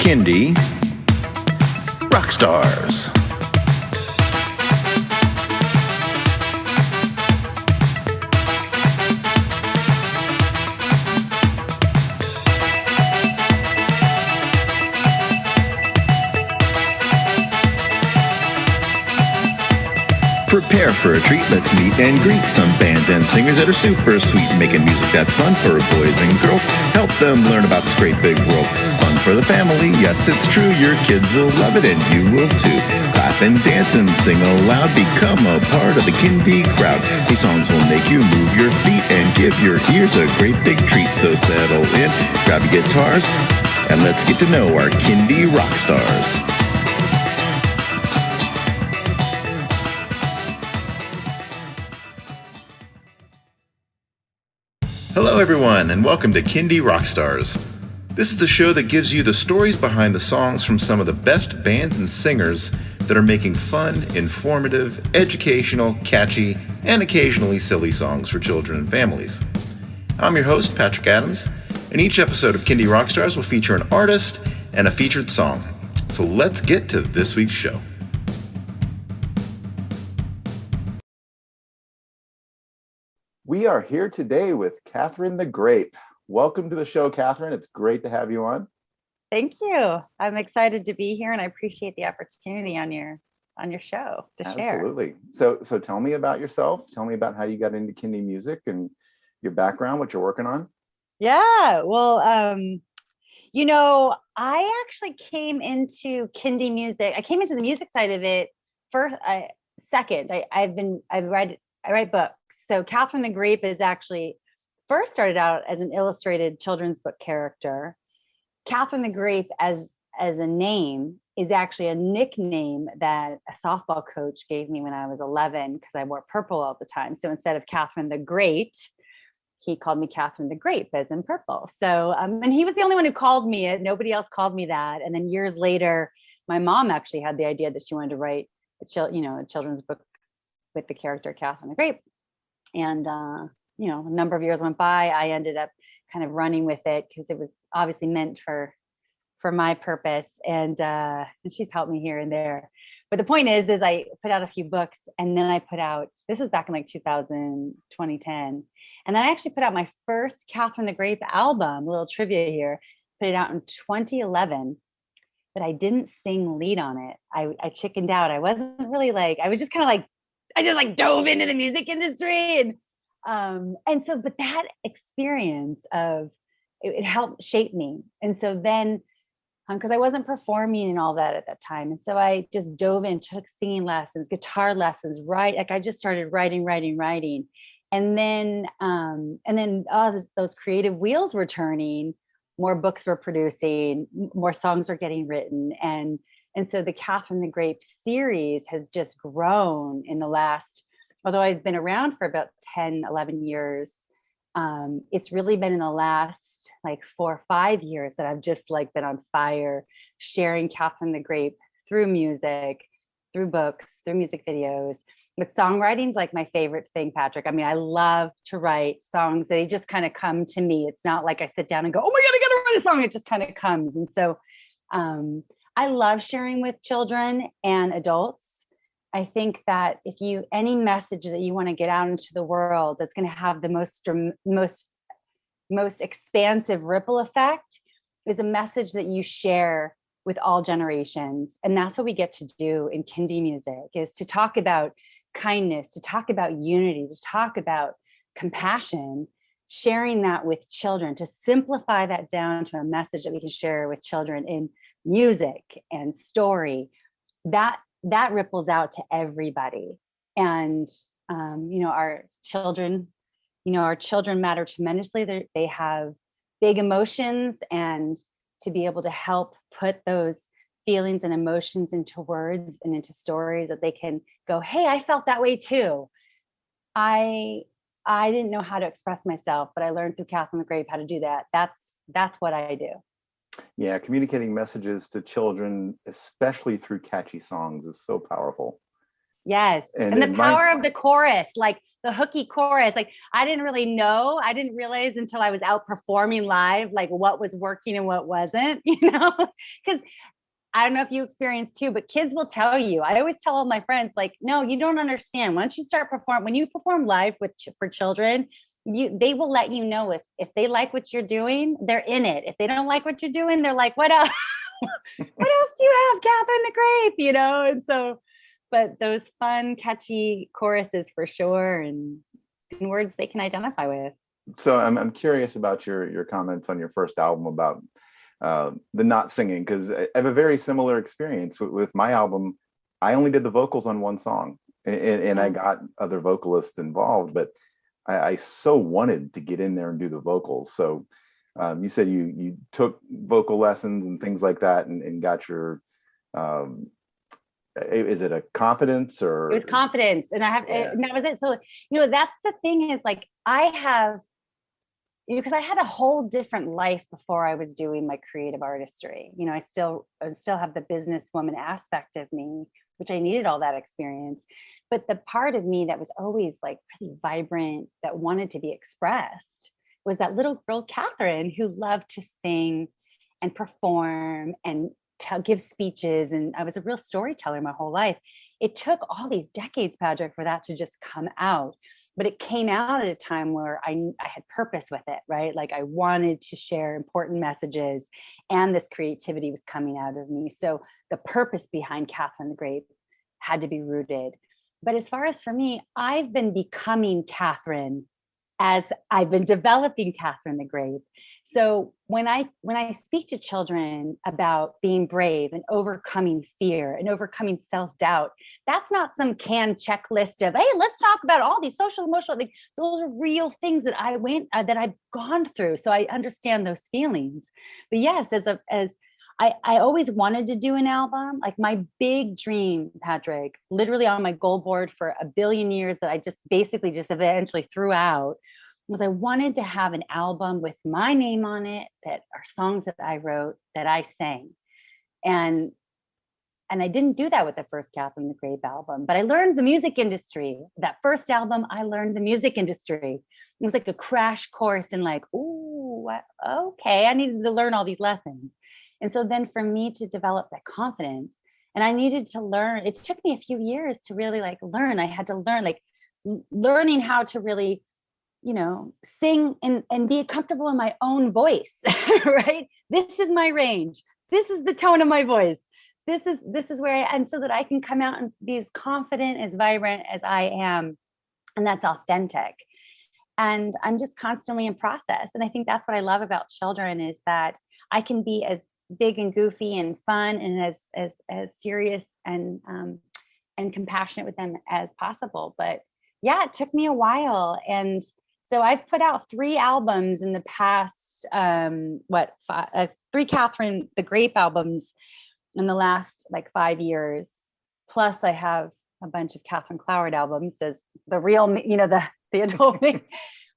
Kindy Rockstars. Prepare for a treat, let's meet and greet some bands and singers that are super sweet, making music that's fun for boys and girls. Help them learn about this great big world. Fun for the family, yes it's true, your kids will love it and you will too. Clap and dance and sing aloud, become a part of the Kindy crowd. These songs will make you move your feet and give your ears a great big treat. So settle in, grab your guitars, and let's get to know our Kindy Rockstars. Hello everyone, and welcome to Kindy Rockstars. This is the show that gives you the stories behind the songs from some of the best bands and singers that are making fun, informative, educational, catchy, and occasionally silly songs for children and families. I'm your host, Patrick Adams, and each episode of Kindy Rockstars will feature an artist and a featured song. So let's get to this week's show. We are here today with Kathryn the Grape. Welcome to the show, Kathryn. It's great to have you on. Thank you. I'm excited to be here, and I appreciate the opportunity on your show to share. Absolutely. So tell me about yourself. Tell me about how you got into Kindy music and your background, what you're working on. Yeah. Well, I actually came into Kindy music. I came into the music side of it first. Second, I write books. So Kathryn the Grape is actually first started out as an illustrated children's book character. Kathryn the Grape as a name is actually a nickname that a softball coach gave me when I was 11 because I wore purple all the time. So instead of Kathryn the Great, he called me Kathryn the Grape, as in purple. So and he was the only one who called me it. Nobody else called me that. And then years later, my mom actually had the idea that she wanted to write a children's book with the character Kathryn the Grape. And, a number of years went by, I ended up kind of running with it because it was obviously meant for my purpose. And she's helped me here and there. But the point is I put out a few books, and then I put out, this was back in like 2010. And then I actually put out my first Kathryn the Grape album, a little trivia here, put it out in 2011. But I didn't sing lead on it. I chickened out. I wasn't really I was just kind of I just dove into the music industry. But that experience of it helped shape me. And so then, because I wasn't performing and all that at that time. And so I just dove in, took singing lessons, guitar lessons, I just started writing. And then those creative wheels were turning, more books were producing, more songs were getting written. And so the Kathryn the Grape series has just grown in the last, although I've been around for about 10, 11 years, it's really been in the last 4 or 5 years that I've just been on fire, sharing Kathryn the Grape through music, through books, through music videos. But songwriting's my favorite thing, Patrick. I mean, I love to write songs. They just kind of come to me. It's not like I sit down and go, oh my God, I gotta write a song. It just kind of comes. And so, I love sharing with children and adults. I think that any message that you want to get out into the world that's going to have the most expansive ripple effect is a message that you share with all generations. And that's what we get to do in Kindy music, is to talk about kindness, to talk about unity, to talk about compassion, sharing that with children, to simplify that down to a message that we can share with children in music and story, that ripples out to everybody. And our children matter tremendously. They have big emotions, and to be able to help put those feelings and emotions into words and into stories that they can go, hey, I felt that way too. I didn't know how to express myself, but I learned through Kathryn the Grape how to do that. That's what I do. Yeah, communicating messages to children, especially through catchy songs, is so powerful. Yes. And the power of the chorus, the hooky chorus. Like I didn't realize until I was out performing live, like what was working and what wasn't, because I don't know if you experience too, but kids will tell you. I always tell all my friends, like, no, you don't understand. Once you start when you perform live for children, they will let you know if they like what you're doing, they're in it. If they don't like what you're doing, they're like, what else? What else do you have, Kathryn the Grape? And so, but those fun, catchy choruses for sure, and words they can identify with. So I'm curious about your comments on your first album about the not singing, because I have a very similar experience with my album. I only did the vocals on one song, and I got other vocalists involved, but I so wanted to get in there and do the vocals. So you said you took vocal lessons and things like that, and got your is it a confidence or? It was confidence, and and that was it. So that's the thing, is like I have, because I had a whole different life before I was doing my creative artistry. I still have the businesswoman aspect of me, which I needed all that experience. But the part of me that was always like pretty vibrant, that wanted to be expressed, was that little girl Kathryn who loved to sing and perform and give speeches. And I was a real storyteller my whole life. It took all these decades, Patrick, for that to just come out. But it came out at a time where I had purpose with it, right? Like I wanted to share important messages, and this creativity was coming out of me. So the purpose behind Kathryn the Grape had to be rooted. But as far as for me, I've been becoming Kathryn as I've been developing Kathryn the Grape. So when I speak to children about being brave and overcoming fear and overcoming self-doubt, that's not some canned checklist of, hey, let's talk about all these social, emotional things. Those are real things that that I've gone through. So I understand those feelings. But yes, I always wanted to do an album. Like my big dream, Patrick, literally on my goal board for a billion years, that I just eventually threw out, was I wanted to have an album with my name on it, that are songs that I wrote, that I sang. And I didn't do that with the first Kathryn the Grape album, but I learned the music industry. That first album, I learned the music industry. It was like a crash course in like, ooh, okay, I needed to learn all these lessons. And so then for me to develop that confidence, and I needed to learn, it took me a few years to really like learn. I had to learn, like learning how to really, sing and be comfortable in my own voice, right? This is my range. This is the tone of my voice. This is where and so that I can come out and be as confident, as vibrant as I am. And that's authentic. And I'm just constantly in process. And I think that's what I love about children, is that I can be as big and goofy and fun and as serious and compassionate with them as possible. But yeah, it took me a while. And so I've put out 3 albums in the past, 3 Kathryn the Grape albums in the last like 5 years. Plus I have a bunch of Catherine Cloward albums as the real, the adult me.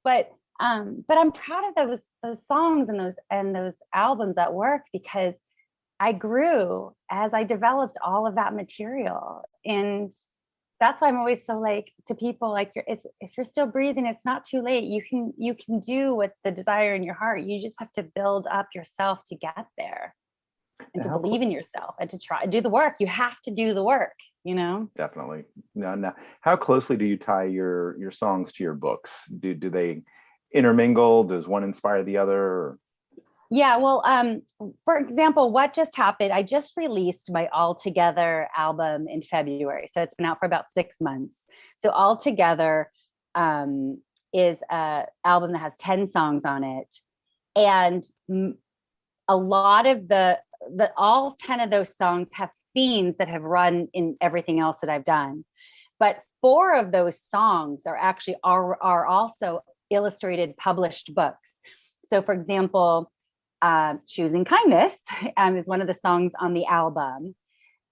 But I'm proud of those songs and those albums at work, because I grew as I developed all of that material. And that's why I'm always so like to people, like if you're still breathing, it's not too late. You can do what the desire in your heart. You just have to build up yourself to get there, and to believe in yourself, and to try do the work. You have to do the work, Definitely. Now, how closely do you tie your songs to your books? Do they intermingle? Does one inspire the other? Or? Yeah, well, for example, what just happened, I just released my All Together album in February. So it's been out for about 6 months. So All Together is an album that has 10 songs on it. And a lot of all 10 of those songs have themes that have run in everything else that I've done. But 4 of those songs are also illustrated, published books. So for example, Choosing Kindness is one of the songs on the album.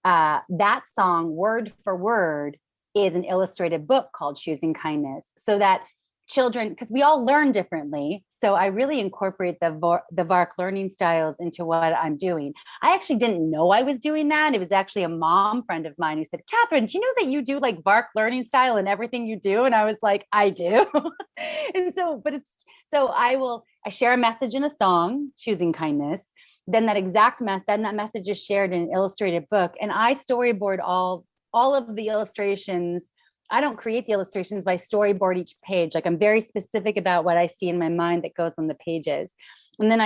That song, word for word, is an illustrated book called Choosing Kindness. So that children, because we all learn differently. So I really incorporate the VARC learning styles into what I'm doing. I actually didn't know I was doing that. It was actually a mom friend of mine who said, Kathryn, do you know that you do like VARC learning style in everything you do? And I was like, I do. And so, I share a message in a song, choosing kindness. Then that message is shared in an illustrated book. And I storyboard all of the illustrations. I don't create the illustrations, but I storyboard each page. Like I'm very specific about what I see in my mind that goes on the pages. And then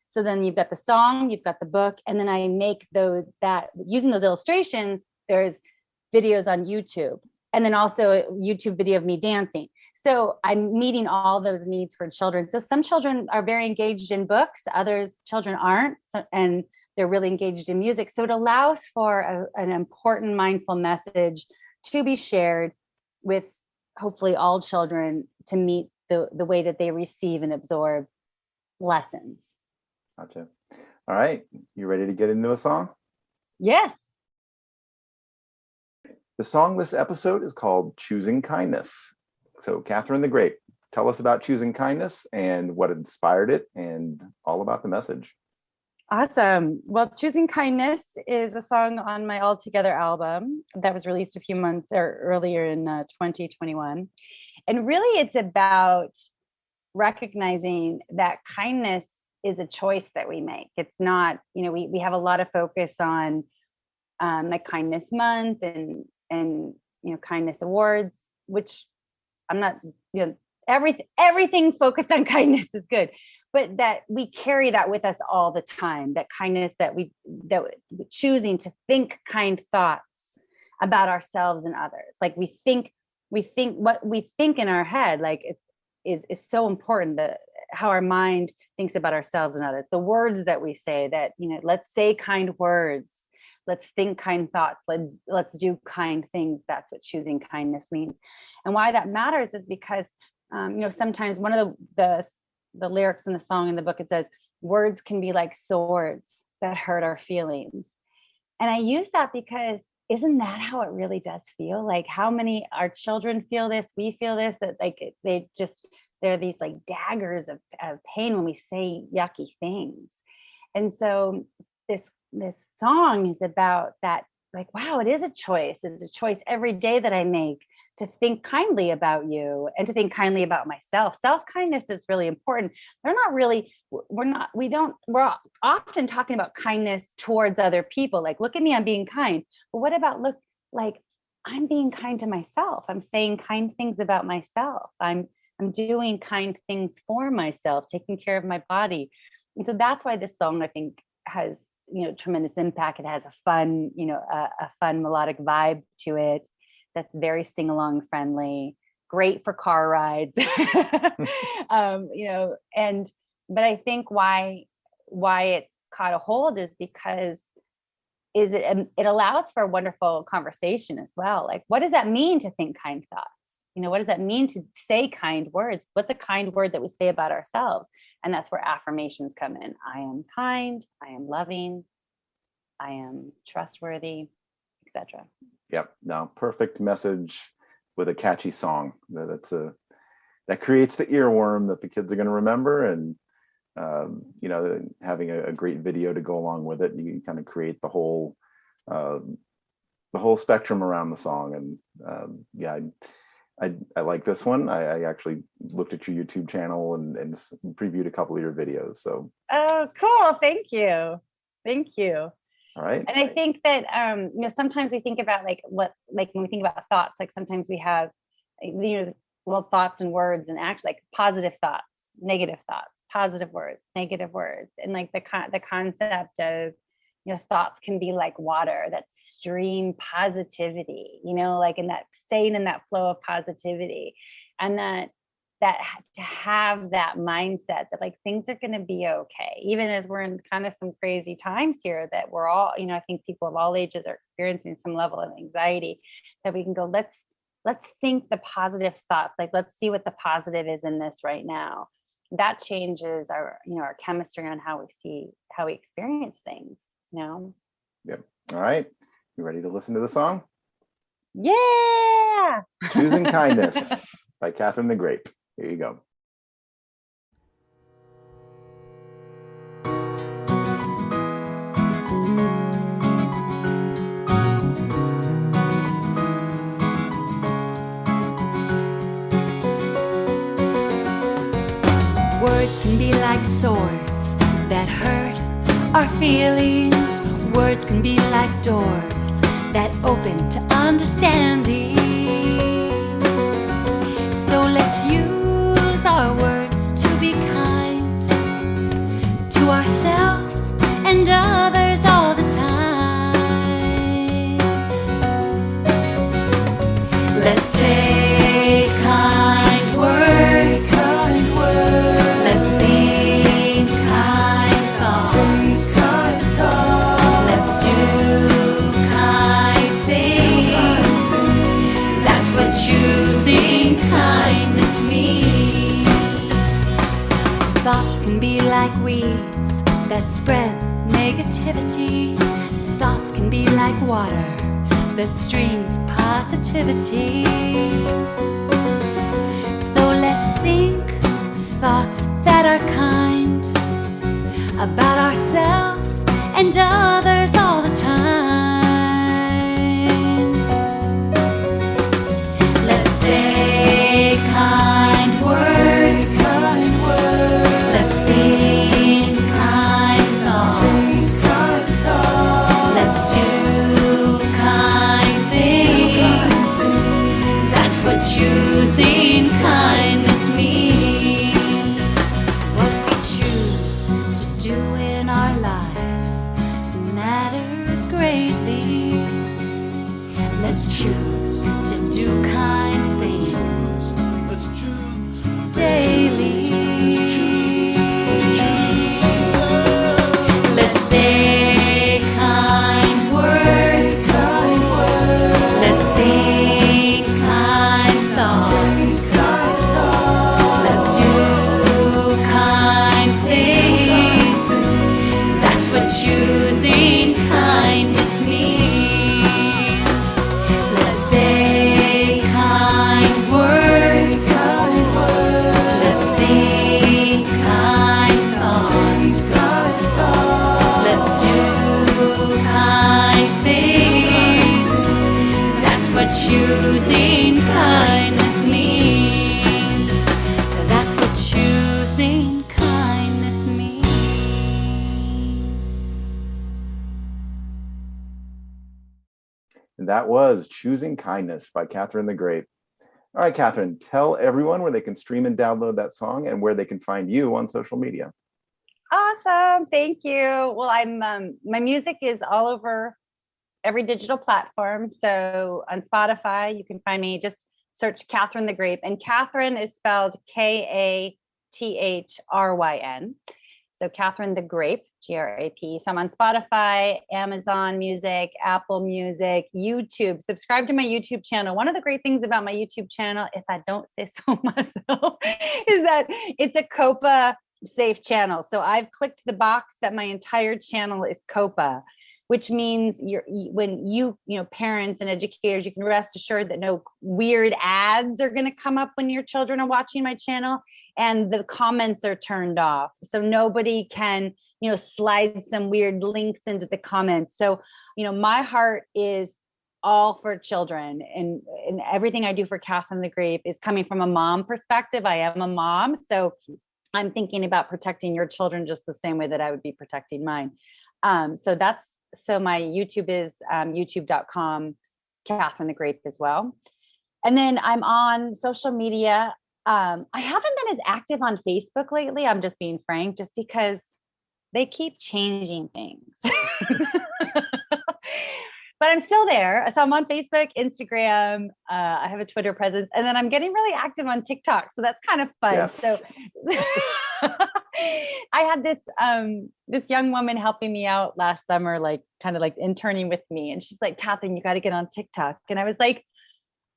so then you've got the song, you've got the book, and then I make using those illustrations, there's videos on YouTube, and then also a YouTube video of me dancing. So I'm meeting all those needs for children. So some children are very engaged in books, children aren't, and they're really engaged in music. So it allows for an important mindful message to be shared with hopefully all children to meet the way that they receive and absorb lessons. Gotcha. All right, you ready to get into a song? Yes. The song this episode is called Choosing Kindness. So Kathryn the Grape, tell us about Choosing Kindness and what inspired it and all about the message. Awesome. Well, Choosing Kindness is a song on my All Together album that was released a few months earlier in 2021. And really it's about recognizing that kindness is a choice that we make. It's not, we have a lot of focus on like Kindness Month and kindness awards, which I'm not, everything focused on kindness is good, but that we carry that with us all the time, that kindness, that choosing to think kind thoughts about ourselves and others. Like we think what we think in our head, like it's so important, that how our mind thinks about ourselves and others, the words that we say, that, let's say kind words, let's think kind thoughts, let's do kind things. That's what choosing kindness means. And why that matters is because, sometimes one of the lyrics in the song in the book, it says, words can be like swords that hurt our feelings. And I use that because isn't that how it really does feel? Like how many our children feel this, we feel this, that like they're these like daggers of pain when we say yucky things. And so this song is about that, like, wow, it is a choice. It's a choice every day that I make to think kindly about you and to think kindly about myself. Self-kindness is really important. We're often talking about kindness towards other people. Like, look at me, I'm being kind. But what about I'm being kind to myself. I'm saying kind things about myself. I'm doing kind things for myself, taking care of my body. And so that's why this song, I think, has, tremendous impact. It has a fun, a fun melodic vibe to it that's very sing-along friendly, great for car rides. But I think why it caught a hold is because it allows for a wonderful conversation as well. Like, what does that mean to think kind thoughts? What does that mean to say kind words? What's a kind word that we say about ourselves? And that's where affirmations come in. I am kind, I am loving, I am trustworthy, etc. Yep. No, perfect message with a catchy song. That creates the earworm that the kids are going to remember, and having a great video to go along with it, you kind of create the whole spectrum around the song. And I like this one. I actually looked at your YouTube channel and previewed a couple of your videos. So. Oh, cool! Thank you. All right. And I think that, sometimes we think about when we think about thoughts, like sometimes we have, thoughts and words and act like positive thoughts, negative thoughts, positive words, negative words. And like the concept of, thoughts can be like water that stream positivity, like in that staying in that flow of positivity. And that to have that mindset that like things are going to be okay, even as we're in kind of some crazy times here, that we're all, I think people of all ages are experiencing some level of anxiety, that we can go, let's think the positive thoughts, like let's see what the positive is in this right now. That changes our chemistry on how we experience things. Yep. All right, you ready to listen to the song? Yeah. Choosing Kindness by Kathryn the Grape. Here you go. Words can be like swords that hurt our feelings. Words can be like doors that open to understanding. So let's use our words to be kind to ourselves and others all the time. Let's say kind words. Let's think kind thoughts. Let's do kind things. That's what choosing kindness means. Thoughts can be like weeds that spread negativity. Thoughts can be like water that streams positivity. So let's think thoughts that are kind about ourselves and others all the time. Let's say kind words. Let's think kind thoughts. Let's do kind things. That's what choosing kindness means. What we choose to do in our lives matters greatly. Let's choose to do kind things daily. Let's say kind words. Let's think kind thoughts. Let's do kind things. That's what choosing kindness means. Let's say kind words. Let's think kind thoughts. Let's do kind things. That's what choosing kindness means. That's what choosing kindness means. And that was Choosing Kindness by Kathryn the Grape. All right, Kathryn, tell everyone where they can stream and download that song and where they can find you on social media. Awesome. Thank you. Well, I'm my music is all over every digital platform. So on Spotify, you can find me, just search Kathryn the Grape. And Kathryn is spelled Kathryn. So Kathryn the Grape, Grape. So I'm on Spotify, Amazon Music, Apple Music, YouTube. Subscribe to my YouTube channel. One of the great things about my YouTube channel, if I don't say so myself, is that it's a COPA safe channel. So I've clicked the box that my entire channel is COPA, which means when you parents and educators, you can rest assured that no weird ads are going to come up when your children are watching my channel, and the comments are turned off. So nobody can, slide some weird links into the comments. So, my heart is all for children, and everything I do for Kathryn the Grape is coming from a mom perspective. I am a mom, so I'm thinking about protecting your children just the same way that I would be protecting mine. So my YouTube is youtube.com, Kathryn the Grape as well. And then I'm on social media. I haven't been as active on Facebook lately. I'm just being frank, just because they keep changing things. But I'm still there. So I'm on Facebook, Instagram. I have a Twitter presence, and then I'm getting really active on TikTok. So that's kind of fun. Yes. So I had this young woman helping me out last summer, kind of interning with me. And she's like, Kathryn, you got to get on TikTok. And I was like,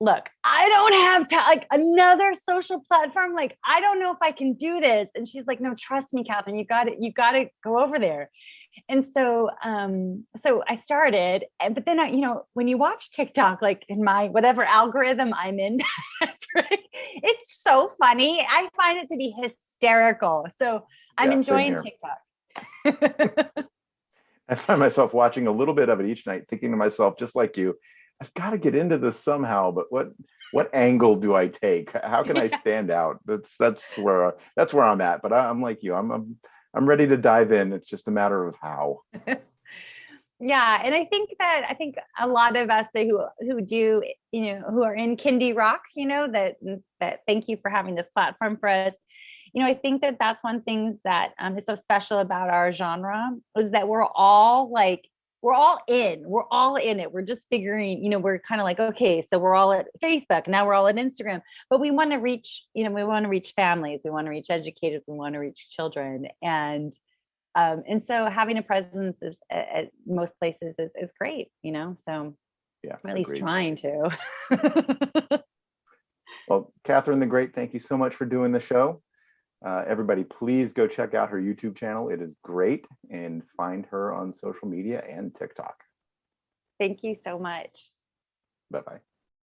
look, I don't have like another social platform. Like, I don't know if I can do this. And she's like, no, trust me, Kathryn, you got to go over there. And so, so I started, but then when you watch TikTok, like in my whatever algorithm I'm in, that's right, it's so funny. I find it to be hysterical. So I'm enjoying TikTok. I find myself watching a little bit of it each night, thinking to myself, just like you, I've got to get into this somehow, but what angle do I take? How can I stand out? That's where I'm at. But I'm like you, I'm ready to dive in. It's just a matter of how. Yeah, and I think a lot of us who do, who are in Kindie Rock, that thank you for having this platform for us. I think that that's one thing that is so special about our genre is that we're all in it. We're just figuring, we're kind of like, okay, so we're all at Facebook, now we're all at Instagram, but we want to reach, families, we want to reach educators, we want to reach children. And so having a presence at most places is great, so yeah, or at least agreed. trying to. Well, Kathryn the Grape, thank you so much for doing the show. Everybody, please go check out her YouTube channel. It is great, and find her on social media and TikTok. Thank you so much. Bye-bye.